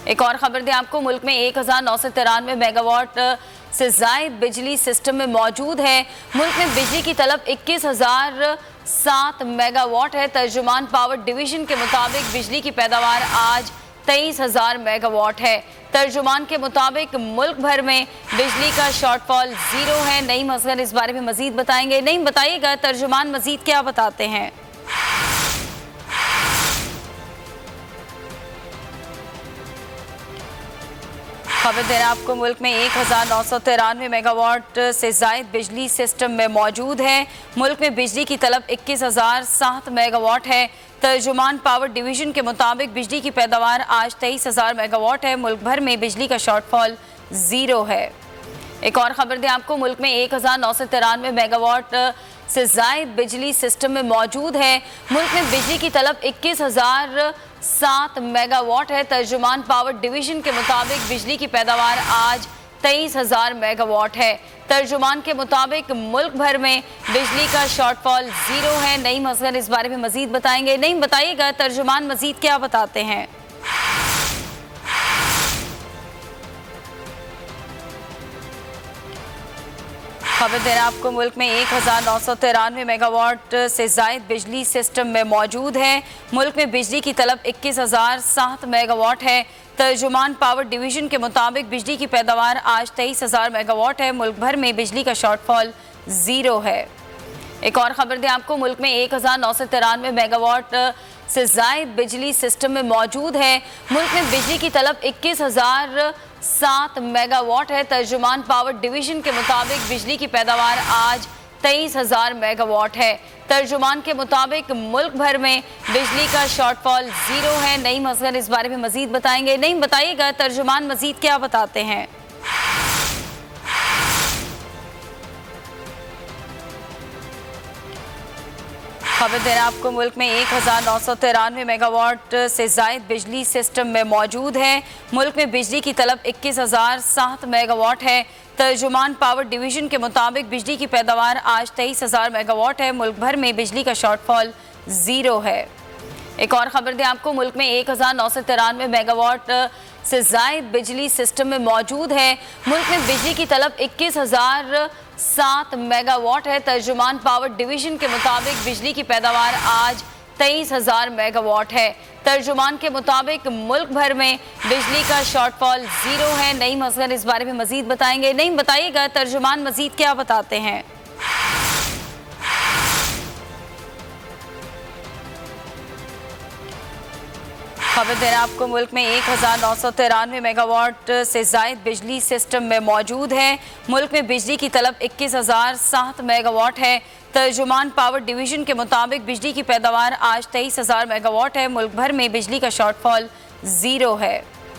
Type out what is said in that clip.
एक और खबर दें आपको, मुल्क में 1993 मेगावाट से जायद बिजली सिस्टम में मौजूद है। मुल्क में बिजली की तलब 21,007 मेगावाट है। तर्जुमान पावर डिवीजन के मुताबिक बिजली की पैदावार आज 23,000 मेगावाट है। तर्जुमान के मुताबिक मुल्क भर में बिजली का शॉर्टफॉल 0 है। नईम असगर इस बारे में मजीद बताएंगे। नईम, बताइएगा तर्जुमान मजीद क्या बताते हैं। खबर दे रहे हैं आपको, मुल्क में 1993 मेगावाट से जायद बिजली सिस्टम में मौजूद है। मुल्क में बिजली की तलब 21,007 मेगावाट है। तर्जुमान पावर डिवीजन के मुताबिक बिजली की पैदावार आज 23,000 मेगावाट है। मुल्क भर में बिजली का शॉर्टफॉल 0 है। एक और खबर दें आपको, मुल्क में 1993 मेगावाट से जायद बिजली सिस्टम में मौजूद है। मुल्क में बिजली की तलब 21,007 मेगावाट है। तर्जुमान पावर डिवीजन के मुताबिक बिजली की पैदावार आज 23,000 मेगावाट है। तर्जुमान के मुताबिक मुल्क भर में बिजली का शॉर्टफॉल 0 है। नईम असगर इस बारे में मजीद बताएंगे। नईम, बताइएगा तर्जुमान मजीद क्या बताते हैं। खबर दे रहे हैं आपको, मुल्क में 1993 मेगावाट से जायद बिजली सिस्टम में मौजूद है। मुल्क में बिजली की तलब 21,007 मेगावाट है। तर्जुमान पावर डिवीजन के मुताबिक बिजली की पैदावार आज 23,000 मेगावाट है। मुल्क भर में बिजली का शॉर्टफॉल 0 है। एक और खबर दें आपको, मुल्क में 1993 मेगावाट से जायद बिजली सिस्टम में मौजूद है। मुल्क में बिजली की तलब 21,007 मेगावाट है। तर्जुमान पावर डिवीजन के मुताबिक बिजली की पैदावार आज 23,000 मेगावाट है। तर्जुमान के मुताबिक मुल्क भर में बिजली का शॉर्टफॉल 0 है। नईम असगर इस बारे में मजीद बताएंगे। नईम, बताइएगा तर्जुमान मजीद क्या बताते हैं। खबर दे रहे हैं आपको, मुल्क में 1993 मेगावाट से जायद बिजली सिस्टम में मौजूद है। मुल्क में बिजली की तलब 21,007 मेगावाट है। तर्जुमान पावर डिवीजन के मुताबिक बिजली की पैदावार आज 23,000 मेगावाट है। मुल्क भर में बिजली का शॉर्टफॉल 0 है। एक और खबर दें आपको, मुल्क में 1993 मेगावाट से जायद बिजली सिस्टम में मौजूद है। मुल्क में बिजली की तलब 21,007 मेगावाट है। तर्जुमान पावर डिवीजन के मुताबिक बिजली की पैदावार आज 23,000 मेगावाट है। तर्जुमान के मुताबिक मुल्क भर में बिजली का शॉर्टफॉल 0 है। नईम असगर इस बारे में मजीद बताएंगे। नईम, बताइएगा तर्जुमान मजीद क्या बताते हैं। खबर दे रहे हैं आपको, मुल्क में 1993 मेगावाट से जायद बिजली सिस्टम में मौजूद है। मुल्क में बिजली की तलब 21,007 मेगावाट है। तर्जुमान पावर डिवीजन के मुताबिक बिजली की पैदावार आज 23,000 मेगावाट है। मुल्क भर में बिजली का शॉर्टफॉल 0 है।